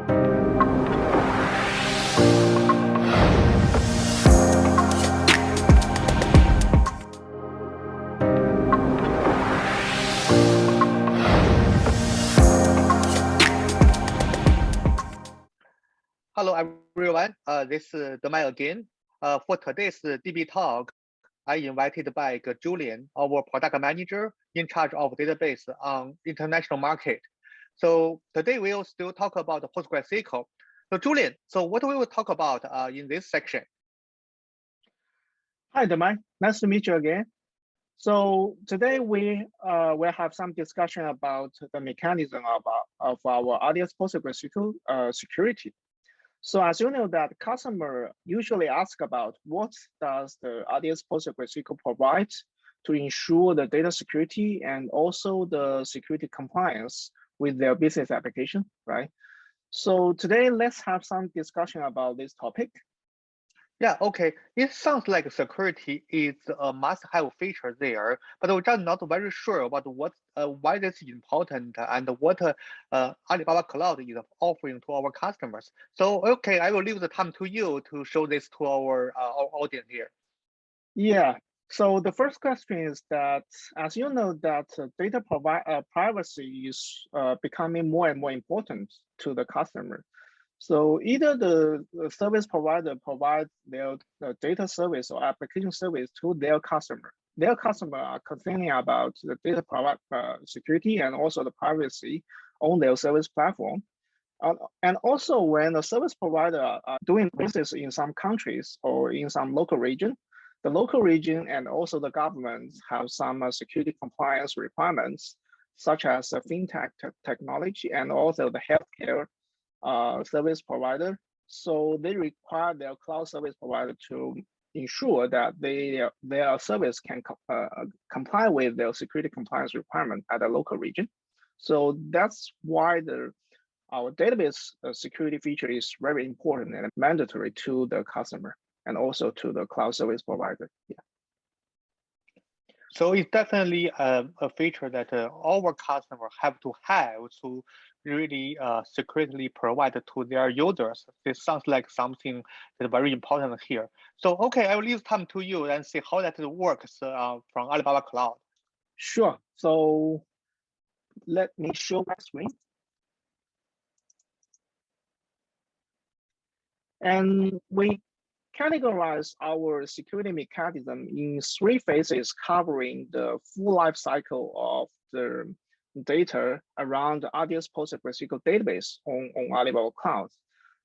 Hello, everyone. This is Demai again. For today's DBTalk, I invited back Julian, our product manager in charge of database on international market. So today we'll still talk about PostgreSQL. So Julian, so what we will talk about in this section? Hi, Demai. Nice to meet you again. So today we will have some discussion about the mechanism of our RDS PostgreSQL security. So as you know that customer usually ask about what does the RDS PostgreSQL provide to ensure the data security and also the security compliance with their business application, right? So today let's have some discussion about this topic. Yeah, okay. It sounds like security is a must-have feature there, but we're just not very sure about why this is important and what Alibaba Cloud is offering to our customers. So, okay, I will leave the time to you to show this to our audience here. Yeah. So the first question is that, as you know, that data privacy is becoming more and more important to the customer. So either the service provider provides their data service or application service to their customer. Their customer are concerned about the data security and also the privacy on their service platform. And also when the service provider are doing business in some countries or in some local region, the local region and also the government have some security compliance requirements, such as fintech technology and also the healthcare service provider. So they require their cloud service provider to ensure that their service can comply with their security compliance requirement at a local region. So that's why our database security feature is very important and mandatory to the customer and also to the cloud service provider. Yeah. So it's definitely a feature that our customers have to really securely provide to their users. This sounds like something that's very important here. So, okay, I will leave time to you and see how that works from Alibaba Cloud. Sure. So let me show my screen. And we categorize our security mechanism in 3 phases, covering the full life cycle of the data around the RDS PostgreSQL database on Alibaba Cloud.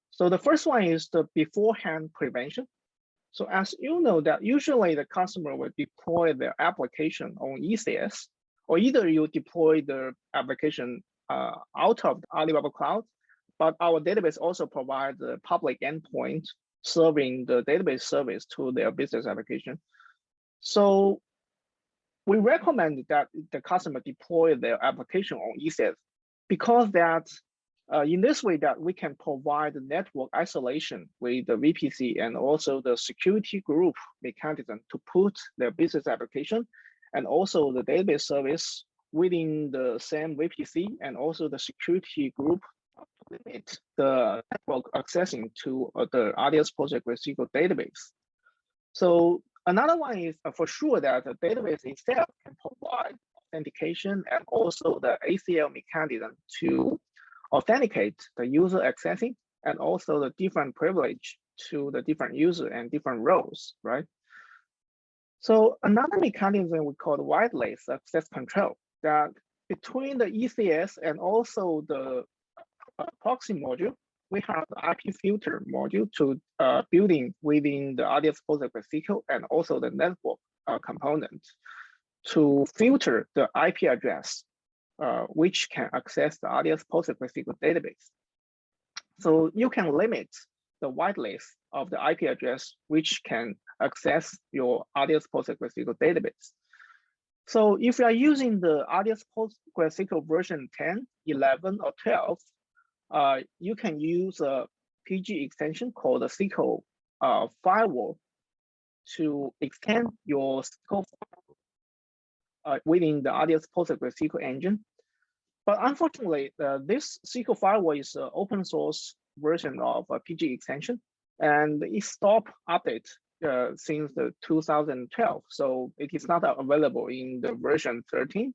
So the first one is the beforehand prevention. So as you know that usually the customer will deploy their application on ECS, or either you deploy the application out of Alibaba Cloud, but our database also provides the public endpoint serving the database service to their business application. So we recommend that the customer deploy their application on ECS because that in this way that we can provide the network isolation with the VPC and also the security group mechanism to put their business application and also the database service within the same VPC and also the security group limit the network accessing to the RDS PostgreSQL database. So another one is for sure that the database itself can provide authentication and also the ACL mechanism to authenticate the user accessing and also the different privilege to the different user and different roles, right? So another mechanism we call the whitelist access control, that between the ECS and also the proxy module, we have the IP filter module to building within the RDS PostgreSQL and also the network component to filter the IP address, which can access the RDS PostgreSQL database. So you can limit the whitelist of the IP address, which can access your RDS PostgreSQL database. So if you are using the RDS PostgreSQL version 10, 11, or 12, you can use a PG extension called the SQL firewall to extend your SQL within the RDS PostgreSQL engine. But unfortunately, this SQL firewall is an open source version of a PG extension, and it stopped update since the 2012. So it is not available in the version 13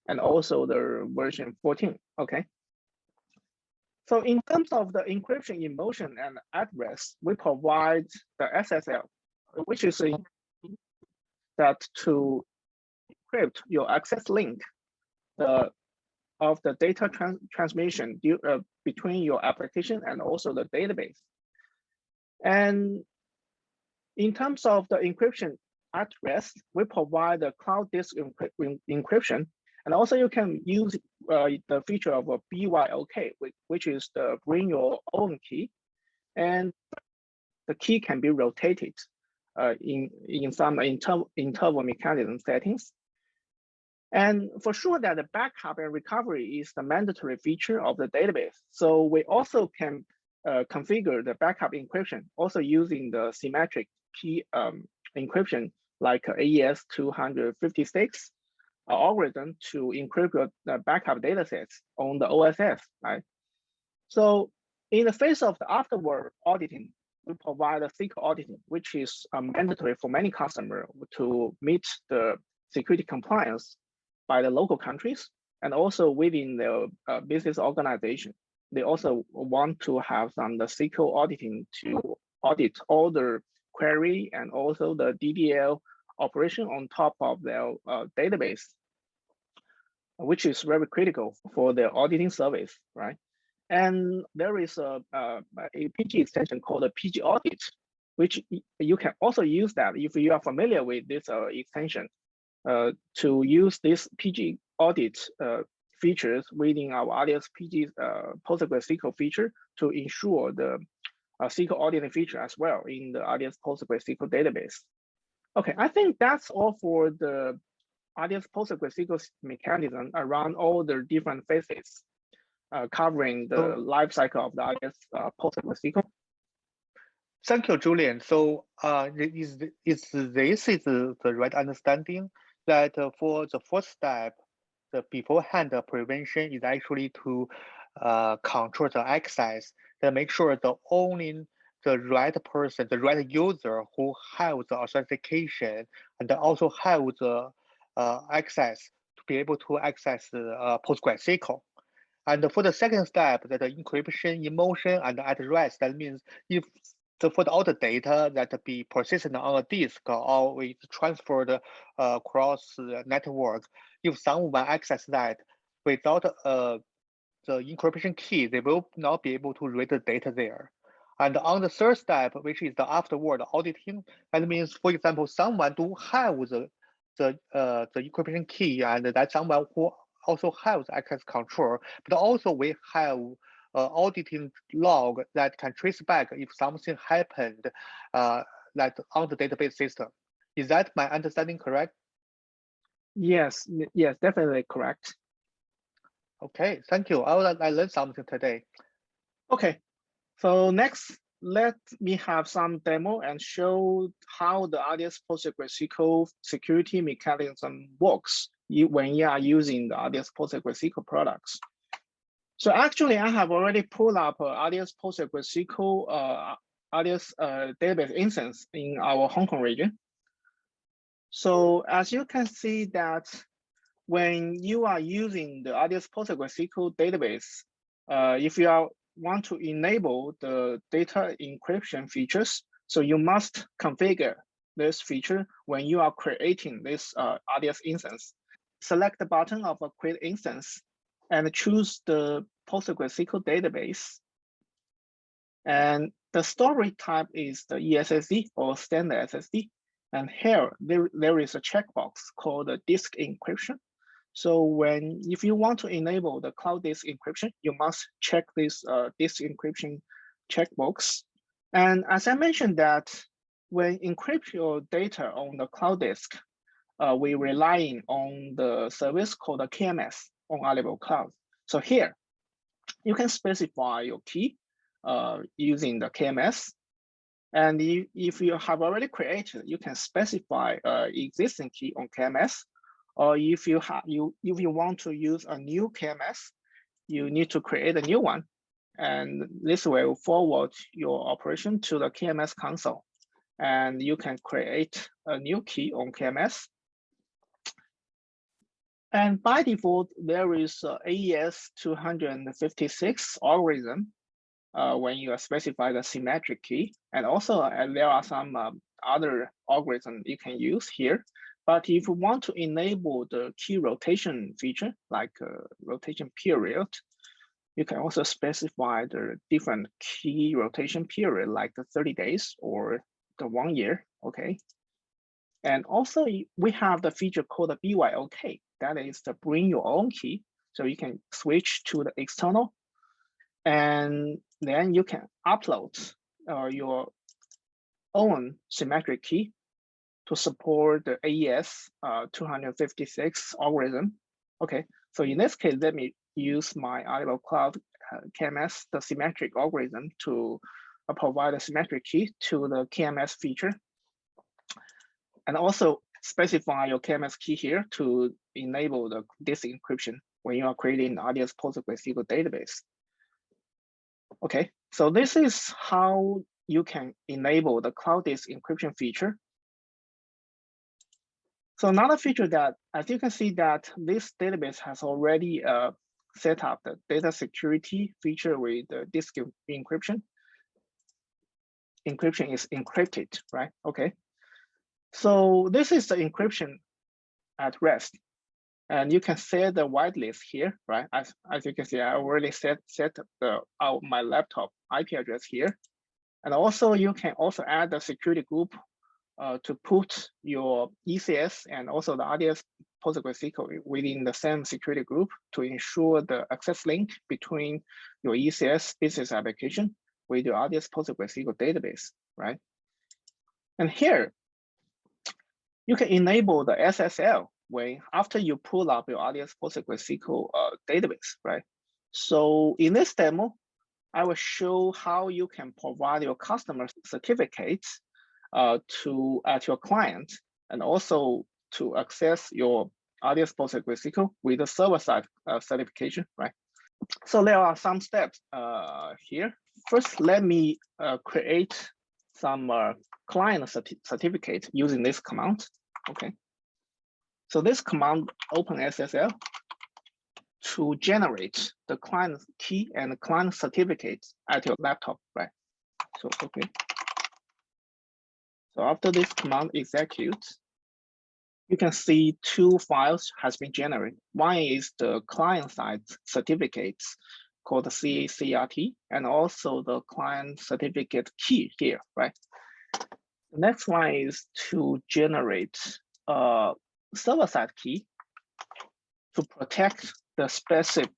and also the version 14. Okay. So in terms of the encryption in motion and at rest, we provide the SSL, which is that to encrypt your access link of the data transmission between your application and also the database. And in terms of the encryption at rest, we provide the cloud disk encryption. And also you can use the feature of a BYOK, which is the bring your own key. And the key can be rotated in some interval mechanism settings. And for sure that the backup and recovery is the mandatory feature of the database. So we also can configure the backup encryption, also using the symmetric key encryption like AES 256 algorithm to encrypt the backup datasets on the OSS, right? So in the face of the afterward auditing, we provide a SQL auditing, which is mandatory for many customers to meet the security compliance by the local countries and also within the business organization. They also want to have some the SQL auditing to audit all the query and also the DDL operation on top of their database, which is very critical for their auditing service, right? And there is a PG extension called a PG audit, which you can also use that if you are familiar with this extension to use this PG audit features within our RDS PG PostgreSQL feature to ensure the SQL auditing feature as well in the RDS PostgreSQL database. Okay, I think that's all for the RDS PostgreSQL mechanism around all the different phases, covering the life cycle of the RDS PostgreSQL. Thank you, Julian. So is this the right understanding that for the first step, the beforehand prevention is actually to control the access, to make sure the only the right person, the right user who have the authentication and also have the access to be able to access PostgreSQL. And for the second step, that the encryption in motion and at rest, that means if for all the data that be persistent on a disk or it's transferred across the network, if someone access that without the encryption key, they will not be able to read the data there. And on the third step, which is the afterward auditing, that means, for example, someone do have the encryption key, and that someone who also has access control, but also we have auditing log that can trace back if something happened like on the database system. Is that my understanding correct? Yes, definitely correct. Okay, thank you. I learned something today. Okay, so next, let me have some demo and show how the RDS PostgreSQL security mechanism works when you are using the RDS PostgreSQL products. So actually, I have already pulled up RDS PostgreSQL RDS database instance in our Hong Kong region. So as you can see that when you are using the RDS PostgreSQL database, if you want to enable the data encryption features, so you must configure this feature when you are creating this RDS instance. Select the button of a create instance and choose the PostgreSQL database. And the storage type is the ESSD or standard SSD. And here, there is a checkbox called the disk encryption. So if you want to enable the cloud disk encryption, you must check this disk encryption checkbox. And as I mentioned that when encrypt your data on the cloud disk, we relying on the service called the KMS on Alibaba Cloud. So here, you can specify your key using the KMS. And if you have already created, you can specify existing key on KMS, or if you want to use a new KMS, you need to create a new one, and this will forward your operation to the KMS console, and you can create a new key on KMS. And by default, there is AES 256 algorithm when you specify the symmetric key. And also there are some other algorithms you can use here. But if you want to enable the key rotation feature, like rotation period, you can also specify the different key rotation period, like the 30 days or the 1 year, okay? And also we have the feature called the BYOK, that is the bring your own key. So you can switch to the external, and then you can upload your own symmetric key to support the AES 256 algorithm. Okay, so in this case, let me use my Alibaba Cloud KMS, the symmetric algorithm, to provide a symmetric key to the KMS feature. And also specify your KMS key here to enable this encryption when you are creating the RDS PostgreSQL database. Okay, so this is how you can enable the cloud disk encryption feature. So another feature that, as you can see, that this database has already set up the data security feature with the disk encryption. Encryption is encrypted, right? Okay. So this is the encryption at rest. And you can set the whitelist here, right? As you can see, I already set my laptop IP address here. And also you can also add the security group to put your ECS and also the RDS PostgreSQL within the same security group to ensure the access link between your ECS business application with your RDS PostgreSQL database, right? And here, you can enable the SSL way after you pull up your RDS PostgreSQL database, right? So in this demo, I will show how you can provide your customer certificates at your client, and also to access your RDS PostgreSQL with the server-side certification, right? So there are some steps here. First, let me create some client certificate using this command. Okay. So this command open SSL to generate the client key and the client certificate at your laptop, right? So okay. So after this command executes, you can see two files has been generated. One is the client side certificates called the CACRT, and also the client certificate key here, right? The next one is to generate a server-side key to protect the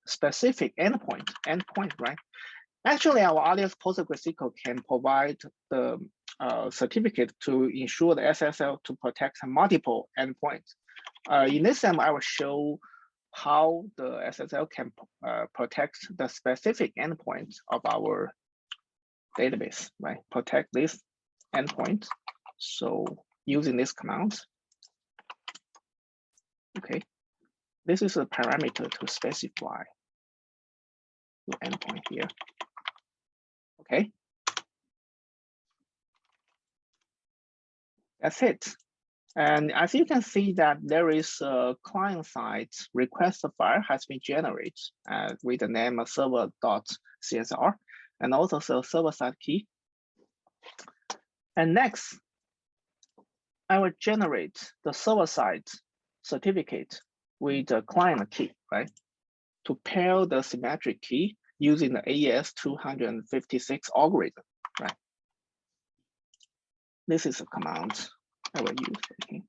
specific endpoint, right? Actually, our RDS PostgreSQL can provide the certificate to ensure the SSL to protect multiple endpoints. In this time, I will show how the SSL can protect the specific endpoint of our database, right? Protect this endpoint. So using this command, okay, this is a parameter to specify the endpoint here. Okay, that's it. And as you can see that there is a client-side request file has been generated with the name of server.csr, and also the server-side key. And next, I will generate the server-side certificate with the client key, right? To pair the symmetric key using the AES 256 algorithm, right? This is a command I will use, okay?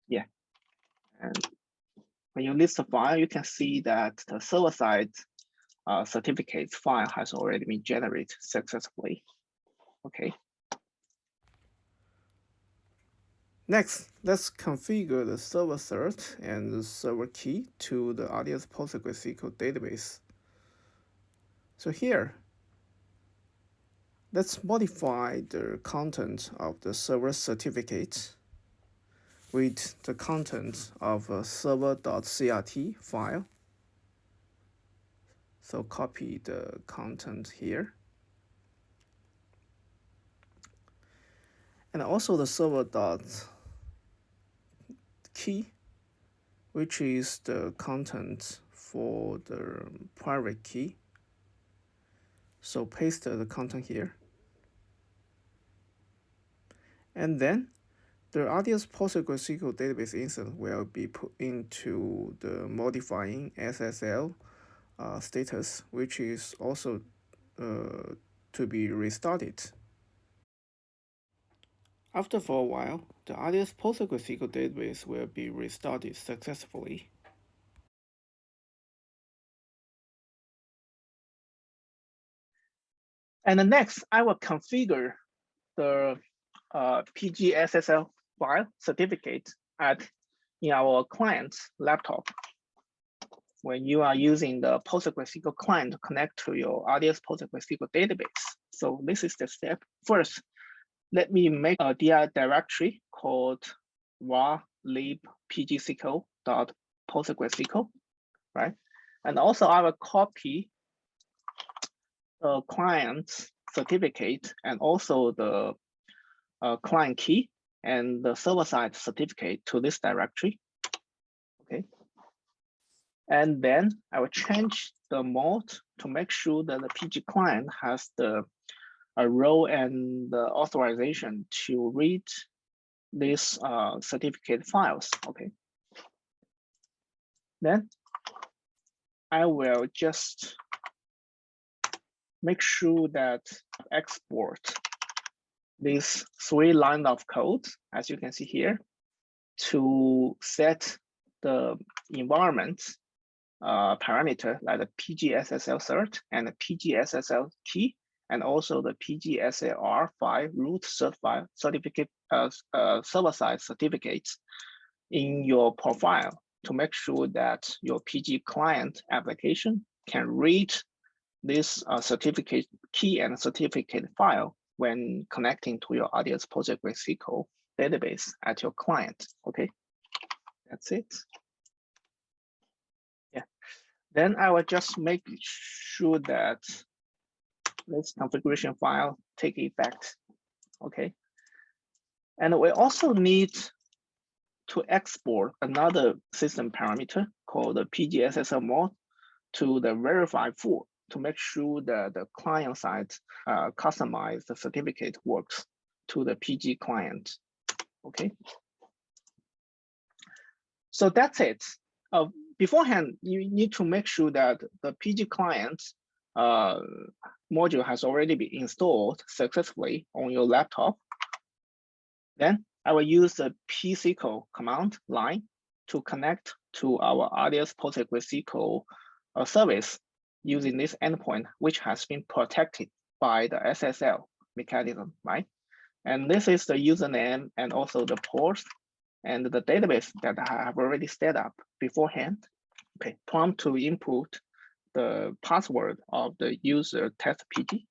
Yeah, and when you list the file, you can see that the server-side certificates file has already been generated successfully, okay? Next, let's configure the server cert and the server key to the RDS PostgreSQL database. So here, let's modify the content of the server certificate. with the content of a server.crt file. So copy the content here. And also the server.key, which is the content for the private key. So paste the content here. And then the RDS PostgreSQL database instance will be put into the modifying SSL status, which is also to be restarted. After for a while, the RDS PostgreSQL database will be restarted successfully. And next, I will configure the PGSSL file certificate in our client's laptop. When you are using the PostgreSQL client to connect to your RDS PostgreSQL database. So this is the step. First, let me make a dir directory called var lib pgsql.postgresql, right? And also I will copy the client's certificate and also the client key and the server-side certificate to this directory, okay? And then I will change the mode to make sure that the PG client has the role and the authorization to read these certificate files, okay? Then I will just make sure that export these 3 lines of code, as you can see here, to set the environment parameter like the PGSSL cert and the PGSSL key, and also the PGSLR5 root certificate server-side certificates in your profile to make sure that your PG client application can read this certificate key and certificate file when connecting to your RDS PostgreSQL database at your client. Okay, that's it. Yeah, then I will just make sure that this configuration file take effect. Okay, and we also need to export another system parameter called the PGSSL mode to the verify for to make sure that the client side customized certificate works to the PG client. Okay. So that's it. Beforehand, you need to make sure that the PG client module has already been installed successfully on your laptop. Then I will use the psql command line to connect to our RDS PostgreSQL service using this endpoint, which has been protected by the SSL mechanism, right? And this is the username and also the port and the database that I have already set up beforehand. Okay, prompt to input the password of the user test PG.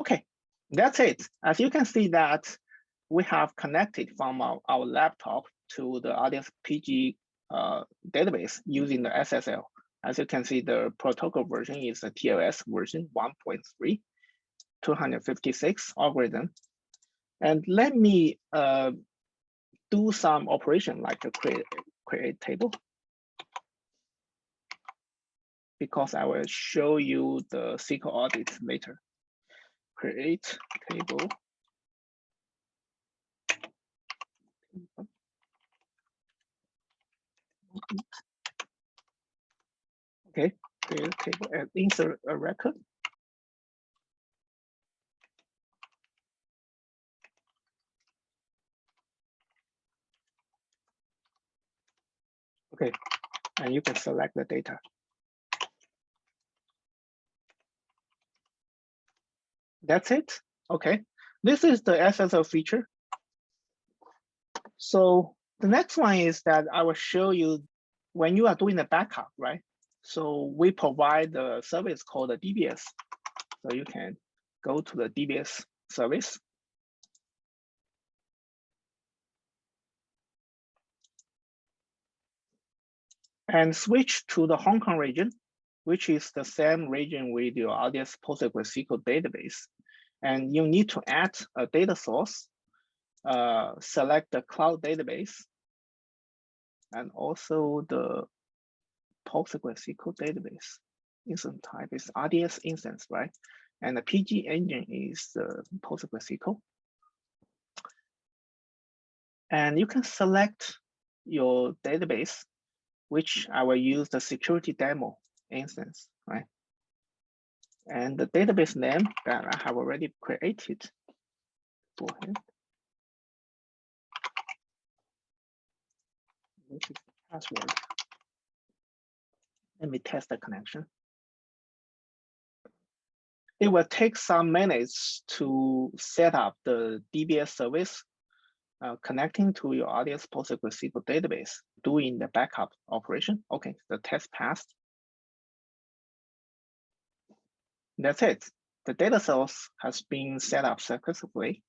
Okay, that's it. As you can see that we have connected from our laptop to the RDS PG database using the SSL. As you can see, the protocol version is the TLS version 1.3, 256 algorithm. And let me do some operation like a create table, because I will show you the SQL audit later. Create table. Okay, create table and insert a record. Okay, and you can select the data. That's it. Okay, this is the SSL feature. So the next one is that I will show you when you are doing the backup, right? So we provide the service called the DBS. So you can go to the DBS service. And switch to the Hong Kong region, which is the same region with your RDS PostgreSQL database. And you need to add a data source, select the cloud database, and also the PostgreSQL database. Instance type is RDS instance, right? And the PG engine is the PostgreSQL. And you can select your database, which I will use the security demo instance, right? And the database name that I have already created. Go ahead. This is the password. Let me test the connection. It will take some minutes to set up the DBS service connecting to your RDS PostgreSQL database, doing the backup operation. Okay, the test passed. That's it. The data source has been set up successfully.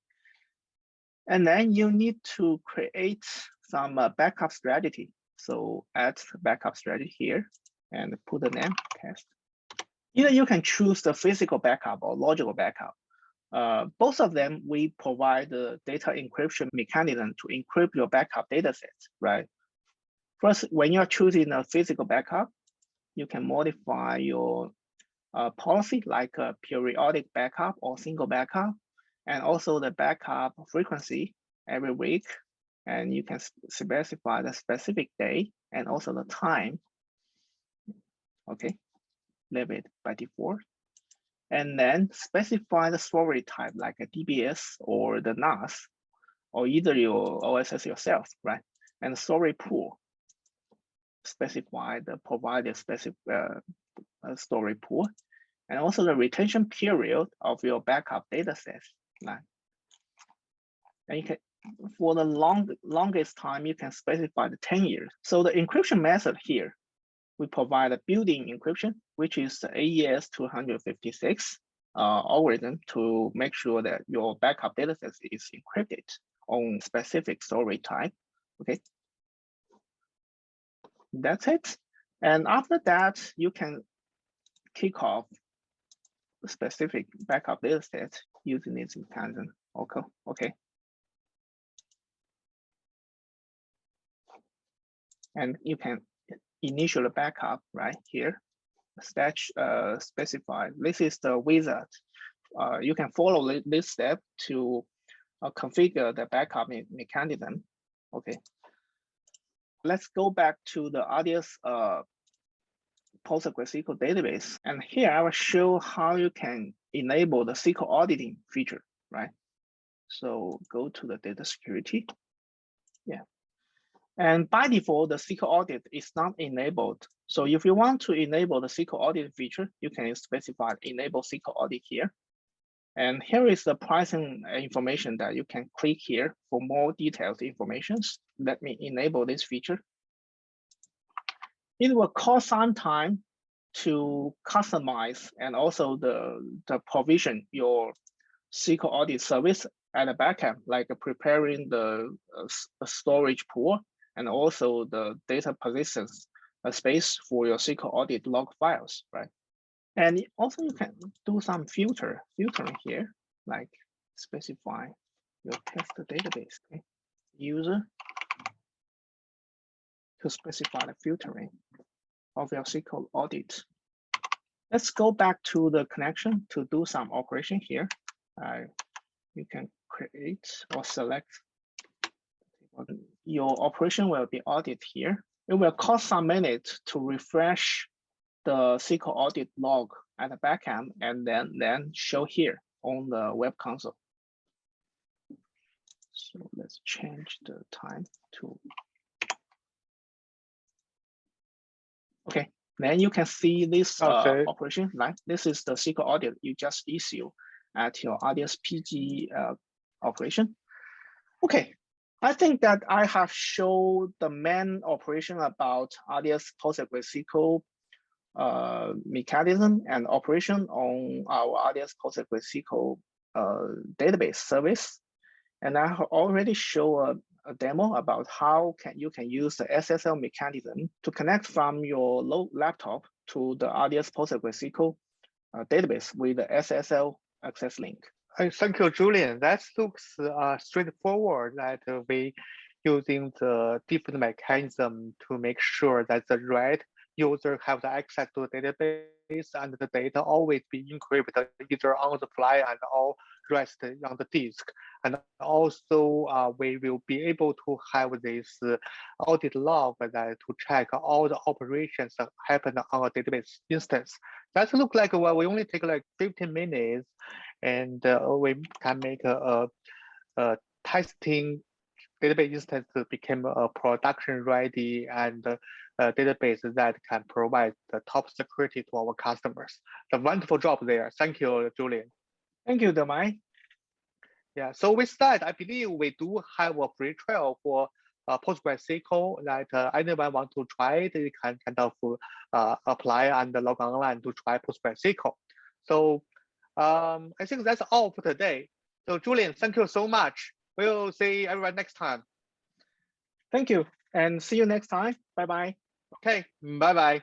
And then you need to create some backup strategy. So add the backup strategy here and put the name test. Either you can choose the physical backup or logical backup. Both of them, we provide the data encryption mechanism to encrypt your backup data sets, right? First, when you're choosing a physical backup, you can modify your policy like a periodic backup or single backup, and also the backup frequency every week. And you can specify the specific day and also the time. Okay, leave it by default. And then specify the storage type like a DBS or the NAS, or either your OSS yourself, right? And storage pool, specify the provided specific storage pool, and also the retention period of your backup data sets, right? And you can, for the longest time, you can specify the 10 years. So the encryption method here, we provide a built-in encryption, which is the AES 256 algorithm to make sure that your backup dataset is encrypted on specific storage type. Okay, that's it. And after that, you can kick off the specific backup dataset using this mechanism. Okay, okay. And you can initial backup right here. Specify. This is the wizard. You can follow this step to configure the backup mechanism. Okay. Let's go back to the RDS PostgreSQL database. And here I will show how you can enable the SQL auditing feature, right? So go to the data security. Yeah. And by default, the SQL audit is not enabled. So if you want to enable the SQL audit feature, you can specify enable SQL audit here. And here is the pricing information that you can click here for more detailed information. Let me enable this feature. It will cost some time to customize and also the provision your SQL audit service at the backend, like preparing the storage pool and also the data positions space for your SQL audit log files, right? And also you can do some filtering here, like specify your test database, okay? User to specify the filtering of your SQL audit. Let's go back to the connection to do some operation here. You can create or select. Your operation will be audit here. It will cost some minutes to refresh the SQL audit log at the backend and then show here on the web console. So let's change the time to. Okay, then you can see this operation, right? This is the SQL audit you just issue at your RDS PG operation. Okay, I think that I have showed the main operation about RDS PostgreSQL mechanism and operation on our RDS PostgreSQL database service. And I have already shown a demo about how you can use the SSL mechanism to connect from your laptop to the RDS PostgreSQL database with the SSL access link. Thank you, Julian. That looks straightforward, that we using the different mechanism to make sure that the right user have the access to the database and the data always be encrypted either on the fly and all rest on the disk. And also we will be able to have this audit log that to check all the operations that happen on a database instance. That look like, well, we only take like 15 minutes and we can make a testing database instance became a production ready and database that can provide the top security to our customers. A wonderful job there. Thank you, Julian. Thank you, Demai. Yeah, so with that, I believe we do have a free trial for PostgreSQL that anyone want to try it, they can kind of apply and log online to try PostgreSQL. So I think that's all for today. So Julian, thank you so much. We'll see everyone next time. Thank you, and see you next time. Bye-bye. Okay, bye-bye.